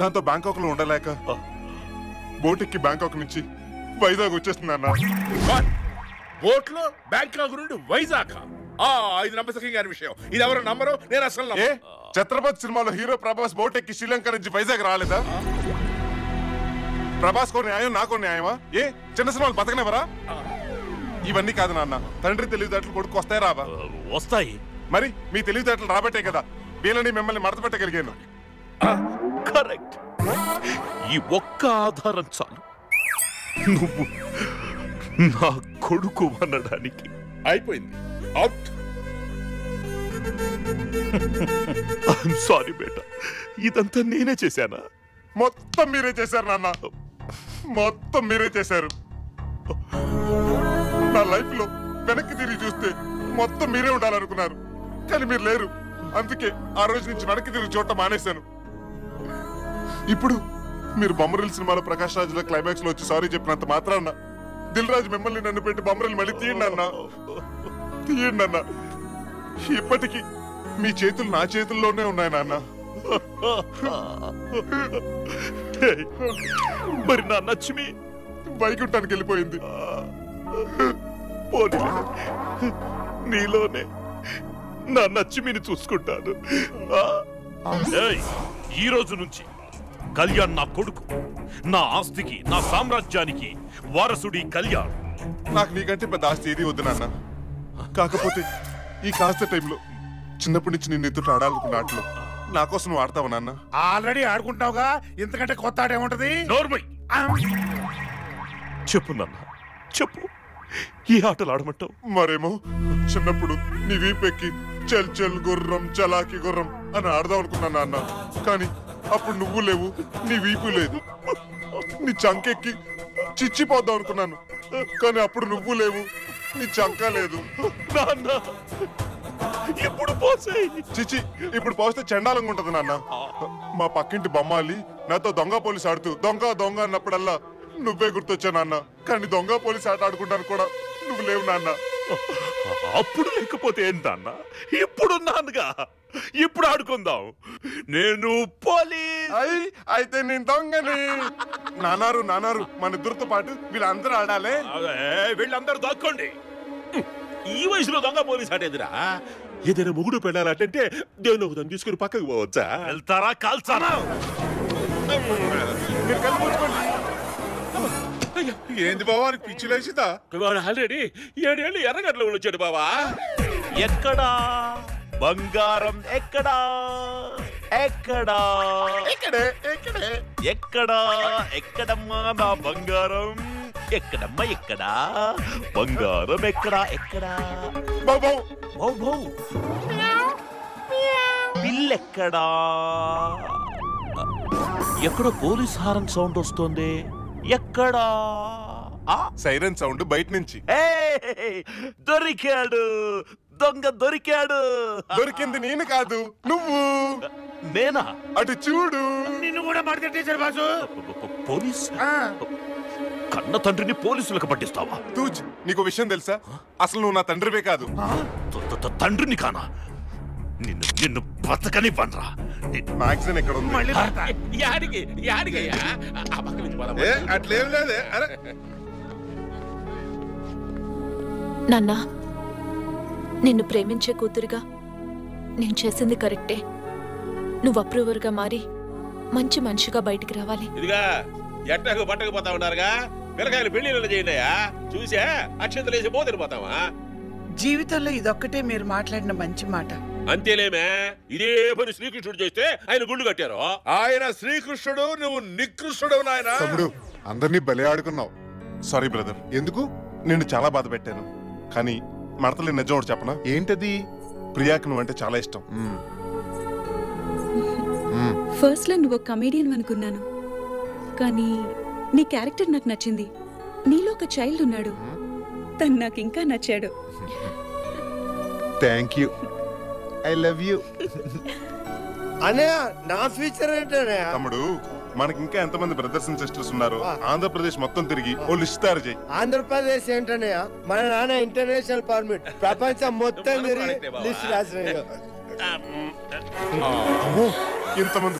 దాంతో బ్యాంకాక్ లో ఉండలేక బోటెక్కి బ్యాంకాక్ నుంచి వైజాగ్ వచ్చేస్తుంది అన్న. బోట్ లో బ్యాంకాక్ నుండి వైజాగ్? ఇది నమ్మసకంగా విషయం. ఇది ఎవరు నమ్మరు? నేను అసలు ఛత్రపతి సినిమాలో హీరో ప్రభాస్ బోటెక్కి శ్రీలంక నుంచి వైజాగ్ రాలేదా? ప్రభాస్ కో న్యాయం, నాకో న్యాయమా? చిన్న సినిమాలు బతకనివరా? ఇవన్నీ కాదు నాన్న, తండ్రి తెలివితేటలు కొడుకు వస్తాయి రావా? వస్తాయి. మరి మీ తెలివితేటలు రాబట్టే కదా వీళ్ళని మిమ్మల్ని మడత పెట్టగలిగాను. కరెక్ట్. ఈ ఒక్క ఆధారం చాలు నువ్వు నా కొడుకు అనడానికి. అయిపోయింది, అవుట్. ఐఎమ్ సారీ బేటా, ఇదంతా నేనే చేశానా? మొత్తం మీరే చేశారు నాన్న, మొత్తం మీరే చేశారు. నా లైఫ్ లో వెనక్కి తిరిగి చూస్తే మొత్తం మీరే ఉండాలనుకున్నారు, కానీ మీరు లేరు. అందుకే ఆ రోజు నుంచి వెనక్కి తిరిగి చూడటం మానేశాను. ఇప్పుడు మీరు బొమ్మరిల్ సినిమాలో ప్రకాష్ రాజుల క్లైమాక్స్ లో వచ్చి సారీ చెప్పినంత మాత్రాన దిల్ రాజు మిమ్మల్ని నన్ను పెట్టి బొమ్మరిల్ మళ్ళీ తీయండి అన్న, తీయండి అన్న. ఇప్పటికీ మీ చేతులు నా చేతుల్లోనే ఉన్నాయి నాన్న. మరి నా లక్ష్మి వైకుంఠానికి వెళ్ళిపోయింది. నీలోనే నా లక్ష్మిని చూసుకుంటాను. ఈ రోజు నుంచి కళ్యాణ్ నా కొడుకు, నా ఆస్తికి, నా సామ్రాజ్యానికి వారసుడి కళ్యాణ్. నాకు నీకంటే పెద్ద ఆస్తి ఏది వద్దు నాన్న. కాకపోతే ఈ కాస్త టైంలో చిన్నప్పటి నుంచి నేను ఎదుట ఆడాలనుకున్న ఆటలు నా కోసం నువ్వు ఆడతావు నాన్న. ఆల్రెడీ ఆడుకుంటావుగా, ఇంతకంటే కొత్త ఆట ఏముంటది? నోర్మై. చెప్పు నాన్న, చెప్పు, ఈ ఆటలు ఆడమంటావు? మరేమో చిన్నప్పుడు నీ వీపెక్కి చల్ చల్ గుర్రం చలాకి గుర్రం అని ఆడదాం అనుకున్నా నాన్న. కానీ అప్పుడు నువ్వు లేవు, నీ వీపు లేదు. నీ చంకెక్కి చిచ్చిపోద్దాం అనుకున్నాను, కానీ అప్పుడు నువ్వు లేవు, నీ చంక లేదు. నాన్న ఇప్పుడు పోసే. చిచి, ఇప్పుడు పోస్తే చండాలంగా ఉంటది నాన్న. మా పక్కింటి బొమ్మాలి నాతో దొంగ పోలీస్ ఆడుతూ దొంగ దొంగ అన్నప్పుడల్లా నువ్వే గుర్తొచ్చా నాన్న. కానీ దొంగ పోలీస్ ఆట ఆడుకుంటాను కూడా నువ్వు లేవు నాన్న. అప్పుడు లేకపోతే ఏంటన్న, ఇప్పుడు నాన్నగా, ఇప్పుడు ఆడుకుందాం. నేను పోలీస్ అయితే నేను దొంగని. నాన్నారు నాన్నారు, మన ఇద్దరితో పాటు వీళ్ళందరూ ఆడాలే. వీళ్ళందరూ దాక్కోండి. ఈ వయసులో దొంగ పోలీస్ ఆడేదిరా? ఏదైనా ముగుడు పెళ్ళాలంటే దేవుని ఒకదాన్ని తీసుకుని పక్కకు పోవచ్చా? వెళ్తారా కాల్చారా? మీరు కళ్ళు మూసుకోండి. ఏంది బావా, పిచ్చి లేచిందా? ఆల్రెడీ 7 ఏళ్ళు ఎర్రగడ్డలో వచ్చాడు బావా. ఎక్కడా బంగారం? ఎక్కడా ఎక్కడా ఎక్కడే ఎక్కడే ఎక్కడా ఎక్కడమ్మా నా బంగారం? ఎక్కడమ్మా ఎక్కడా బంగారం? ఎక్కడా ఎక్కడా బాబు బిల్లెక్కడా? ఎక్కడో పోలీస్ హారన్ సౌండ్ వస్తుంది. ఎక్కడా? సైరన్ సౌండ్ బయట నుంచి. దొరికాడు, దొంగ దొరికాడు. దొరికింది నేను కాదు, నువ్వు. నేనా? అటు చూడు. నిన్ను కూడా పడితేసారు బాసు. పోలీస్? కన్న తండ్రిని పోలీసులకు పట్టిస్తావా? తూజ్, నీకు విషయం తెలుసా? అసలు నువ్వు నా తండ్రివే కాదు. తండ్రిని కానా? నిన్ను నిన్ను బతకని పనరా. మ్యాగజైన్ ఎక్కడ ఉంది? అట్లేం లేదే. నాన్నా, నిన్ను ప్రేమించే కూతురుగా నేను చేసింది కరెక్టే. నువ్వు అప్రూవర్గా మారి మంచి మనిషిగా బయటికి రావాలి. ఇదిగా ఎట్టకు పట్టకు పోతా ఉన్నారుగా, పిల్లకాయలు పెళ్లిళ్ళు చేయండియా. చూసా అక్షంతలేసి పోతే పోతావా? జీవితంలో ఇదొక్కటే మీరు మాట్లాడిన మంచి మాట. అంతేలేమే, ఇదే పని శ్రీకృష్ణుడు చేస్తే ఆయన గుళ్ళు కట్టారు. ఆయన శ్రీకృష్ణుడు, నువ్వు నికృష్ణుడు. నాయన తమ్ముడు, అందరినీ బలి ఆడుకున్నావు. Sorry brother. ఎందుకు? నిన్ను చాలా బాధ పెట్టాను. కానీ మడతలేని నిజం ఒకటి చెప్పనా? ఏంటది? ప్రియాకి నువ్వంటే చాలా ఇష్టం. ఫస్ట్ లో నువ్వు కమేడియన్ అనుకున్నాను, కానీ నీ క్యారెక్టర్ నాకు నచ్చింది. నీలో ఒక చైల్డ్ ఉన్నాడు, తను నాకు ఇంకా నచ్చాడు. Thank you, I love you. అన్నయ్య, నా ఫ్యూచర్ ఏంటనే? తమ్ముడు, మనకి ఇంకా ఎంతమంది బ్రదర్స్ అండ్ సిస్టర్స్ ఉన్నారు? ఆంధ్రప్రదేశ్ మొత్తం తిరిగి ఓ లిస్ట్ తయారు చేయి. ఆంధ్రప్రదేశ్ ఏంటన్నయ్య? మన నాన్న ఇంటర్నేషనల్ పర్మిట్, ప్రపంచం మొత్తం తిరిగి లిస్ట్ రాసిన. ఇంతమంది